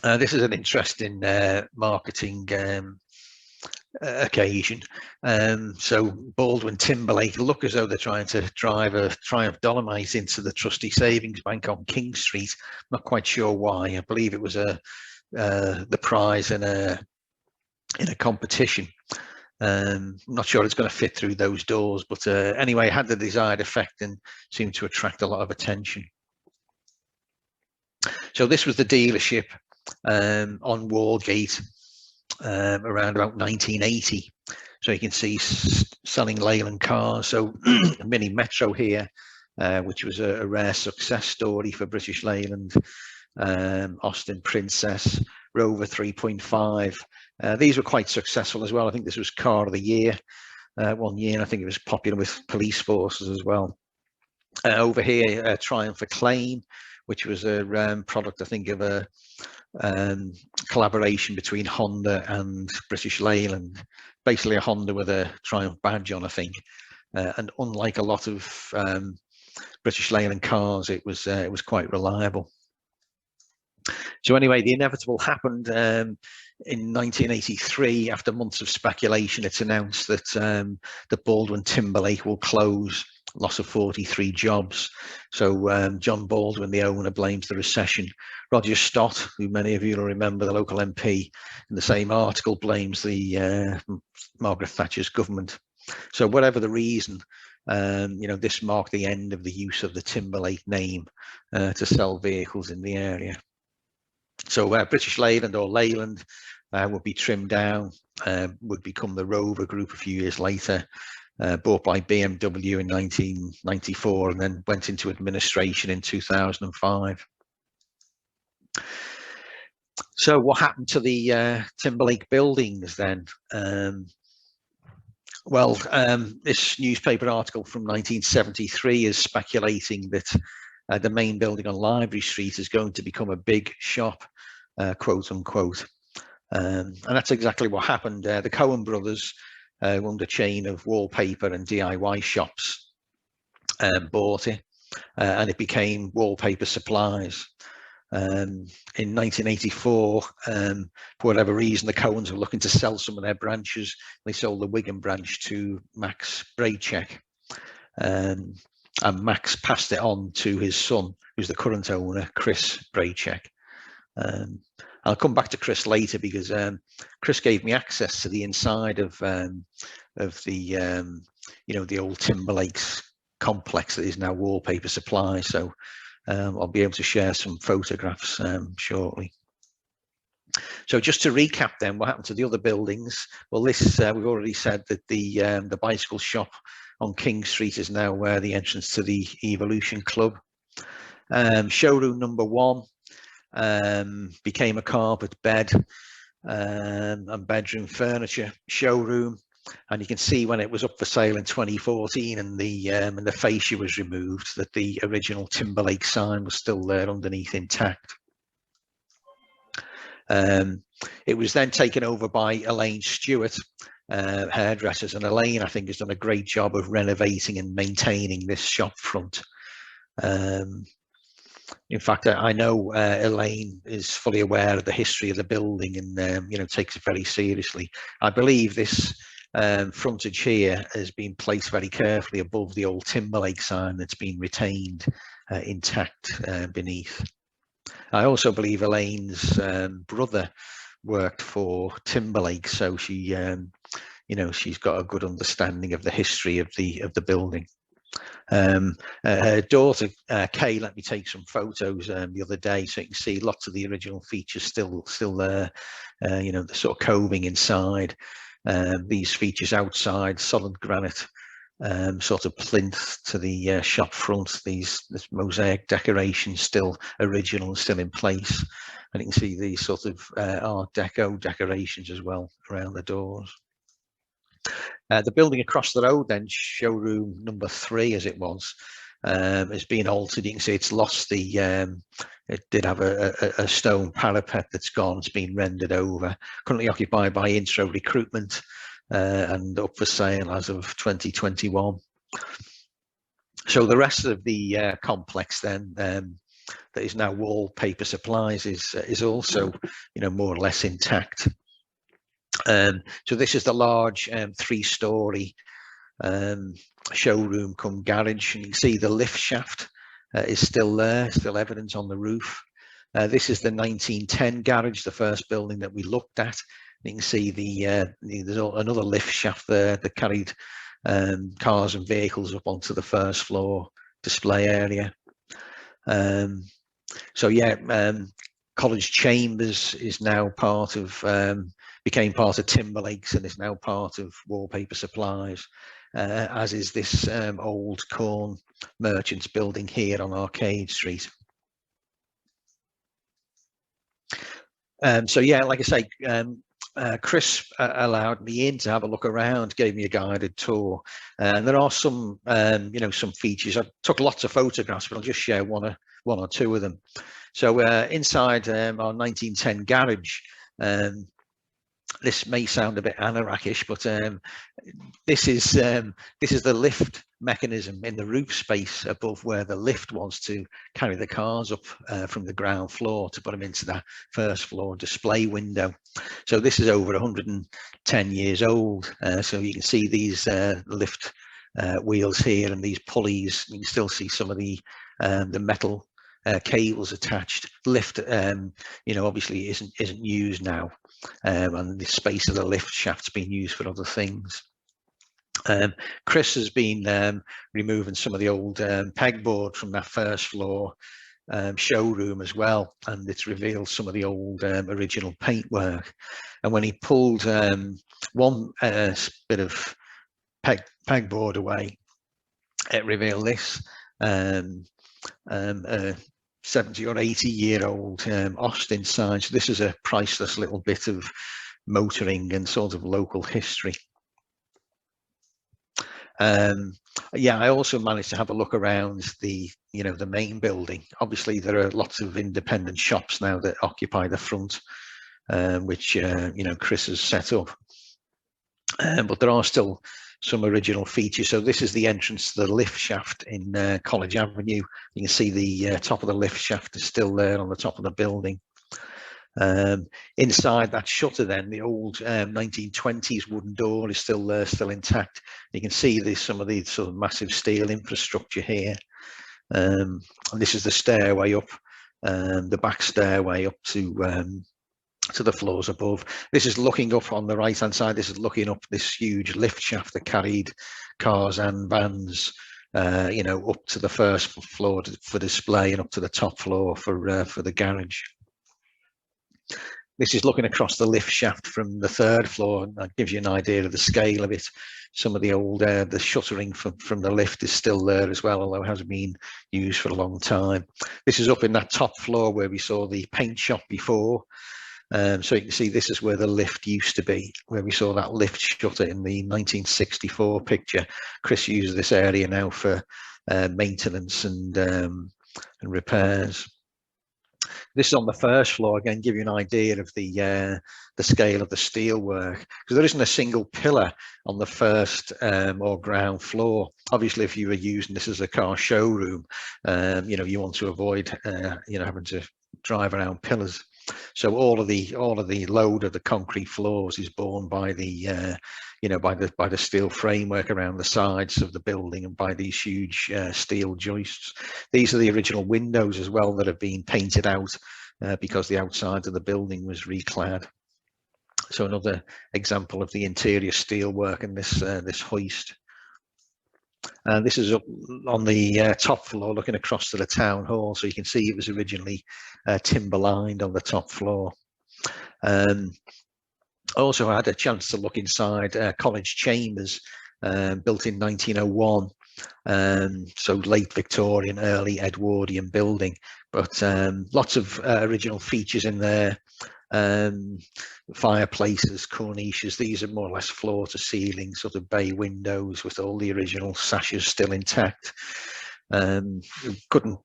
This is an interesting marketing occasion. So Baldwin Timberlake look as though they're trying to drive a Triumph Dolomite into the Trustee Savings Bank on King Street. Not quite sure why. I believe it was the prize in a competition. I'm not sure it's going to fit through those doors, but anyway, it had the desired effect and seemed to attract a lot of attention. So this was the dealership on Wallgate around about 1980. So you can see selling Leyland cars. So a Mini Metro here, which was a rare success story for British Leyland. Austin Princess, Rover 3.5. These were quite successful as well. I think this was car of the year one year, and I think it was popular with police forces as well. Over here, Triumph Acclaim, which was a product, I think, of a collaboration between Honda and British Leyland. Basically a Honda with a Triumph badge on, I think. And unlike a lot of British Leyland cars, it was quite reliable. So anyway, the inevitable happened in 1983. After months of speculation, it's announced that the Baldwin Timberlake will close, loss of 43 jobs. So John Baldwin, the owner, blames the recession. Roger Stott, who many of you will remember, the local MP, in the same article blames the Margaret Thatcher's government. So whatever the reason, you know, this marked the end of the use of the Timberlake name to sell vehicles in the area. So British Leyland, or Leyland, would be trimmed down, would become the Rover Group a few years later, bought by BMW in 1994, and then went into administration in 2005. So what happened to the Timberlake buildings then? This newspaper article from 1973 is speculating that the main building on Library Street is going to become a big shop, quote unquote. And that's exactly what happened. The Cohen brothers, owned a chain of wallpaper and DIY shops, bought it, and it became Wallpaper Supplies. In 1984, for whatever reason, the Cohens were looking to sell some of their branches. They sold the Wigan branch to Max Braycheck, and Max passed it on to his son, who's the current owner, Chris Braycheck. I'll come back to Chris later, because Chris gave me access to the inside of the the old Timberlakes complex that is now Wallpaper Supply. So I'll be able to share some photographs shortly. So just to recap then, what happened to the other buildings? Well, this we've already said that the bicycle shop on King Street is now the entrance to the Evolution Club. Showroom number 1 became a carpet, bed and bedroom furniture showroom, and you can see when it was up for sale in 2014 and the fascia was removed, that the original Timberlake sign was still there underneath, intact. It was then taken over by Leanne Stewart, hairdressers, and Elaine, I think, has done a great job of renovating and maintaining this shop front. In fact, I know Elaine is fully aware of the history of the building and takes it very seriously. I believe this frontage here has been placed very carefully above the old Timberlake sign that's been retained intact beneath. I also believe Elaine's brother worked for Timberlake, so she she's got a good understanding of the history of the building. Her daughter Kay let me take some photos the other day, so you can see lots of the original features still there. The sort of coving inside, these features outside, solid granite sort of plinth to the shop front, this mosaic decoration still original, still in place, and you can see these sort of Art Deco decorations as well around the doors. The building across the road then, showroom number 3 as it was, has been altered. You can see it's lost it did have a stone parapet that's gone, it's been rendered over, currently occupied by Intro Recruitment and up for sale as of 2021. So the rest of the complex then, that is now Wallpaper Supplies, is also more or less intact. So this is the large 3-story showroom cum garage, and you can see the lift shaft is still there, still evident on the roof. This is the 1910 garage, the first building that we looked at. You can see there's another lift shaft there that carried cars and vehicles up onto the first floor display area. So yeah, College Chambers is now became part of Timberlakes and is now part of Wallpaper Supplies, as is this old corn merchants building here on Arcade Street. So yeah, like I say, Chris allowed me in to have a look around, gave me a guided tour, and there are some some features. I took lots of photographs, but I'll just share one or two of them. So inside our 1910 garage, this may sound a bit anorakish, but this is the lift mechanism in the roof space above where the lift was to carry the cars up from the ground floor to put them into that first floor display window. So this is over 110 years old. So you can see these lift wheels here and these pulleys. You can still see some of the metal cables attached. Lift, obviously isn't used now, and the space of the lift shaft's been used for other things. Chris has been removing some of the old pegboard from that first floor, showroom as well, and it's revealed some of the old original paintwork. And when he pulled one bit of pegboard away, it revealed this 70 or 80-year-old Austin sign. So this is a priceless little bit of motoring and sort of local history. Yeah, I also managed to have a look around the the main building. Obviously there are lots of independent shops now that occupy the front, which Chris has set up, but there are still some original features. So this is the entrance to the lift shaft in College Avenue. You can see the top of the lift shaft is still there on the top of the building. Inside that shutter, then the old 1920s wooden door is still there, still intact. You can see there's some of the sort of massive steel infrastructure here. And this is the stairway up, the back stairway up to the floors above. This is looking up on the right hand side. This is looking up this huge lift shaft that carried cars and vans up to the first floor for display, and up to the top floor for the garage. This is looking across the lift shaft from the third floor, and that gives you an idea of the scale of it. Some of the old the shuttering from the lift is still there as well, although it hasn't been used for a long time. This is up in that top floor where we saw the paint shop before. So you can see this is where the lift used to be, where we saw that lift shutter in the 1964 picture. Chris uses this area now for maintenance and repairs. This is on the first floor, again, give you an idea of the scale of the steel work, because there isn't a single pillar on the first or ground floor. Obviously, if you were using this as a car showroom, you want to avoid having to drive around pillars. So all of the load of the concrete floors is borne by the by the steel framework around the sides of the building, and by these huge steel joists. These are the original windows as well that have been painted out because the outside of the building was reclad. So another example of the interior steel work in this hoist. This is up on the top floor, looking across to the town hall, so you can see it was originally timber lined on the top floor. Also, I had a chance to look inside College Chambers, built in 1901. So late Victorian, early Edwardian building, but lots of original features in there. Fireplaces, cornices. These are more or less floor to ceiling sort of bay windows with all the original sashes still intact. Couldn't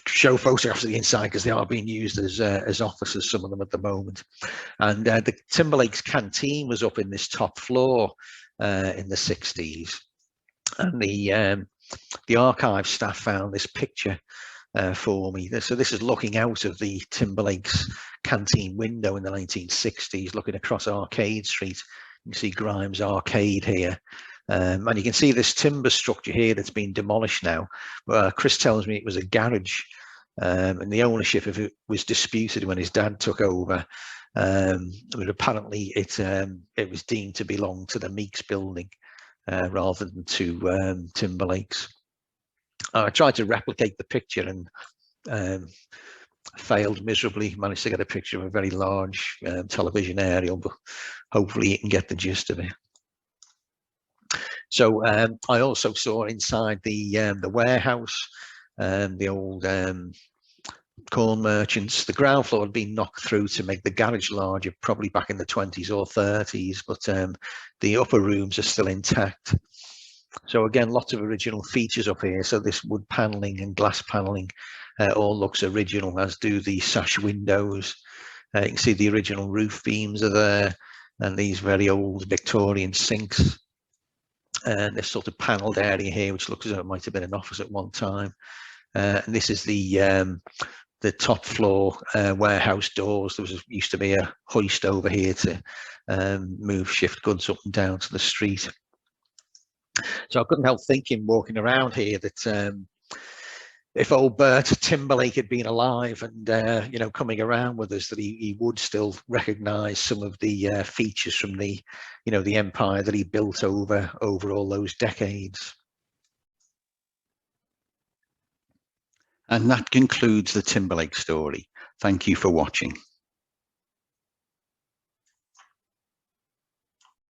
show photographs of the inside because they are being used as offices, some of them at the moment. And the Timberlakes Canteen was up in this top floor in the 60s, and the archive staff found this picture for me. So this is looking out of the Timberlakes Canteen window in the 1960s, looking across Arcade Street. You can see Grimes Arcade here, and you can see this timber structure here that's been demolished now. Chris tells me it was a garage, and the ownership of it was disputed when his dad took over. But apparently it was deemed to belong to the Meeks building rather than to Timberlakes. I tried to replicate the picture and failed miserably. Managed to get a picture of a very large television aerial, but hopefully you can get the gist of it. So I also saw inside the warehouse, the old corn merchants. The ground floor had been knocked through to make the garage larger, probably back in the 20s or 30s, but the upper rooms are still intact. So again, lots of original features up here. So this wood paneling and glass paneling all looks original, as do the sash windows. You can see the original roof beams are there, and these very old Victorian sinks. And this sort of panelled area here, which looks as though it might have been an office at one time. And this is the top floor warehouse doors. There used to be a hoist over here to shift goods up and down to the street. So I couldn't help thinking, walking around here, that if old Bert Timberlake had been alive and coming around with us, that he would still recognise some of the features from the the empire that he built over all those decades. And that concludes the Timberlake story. Thank you for watching.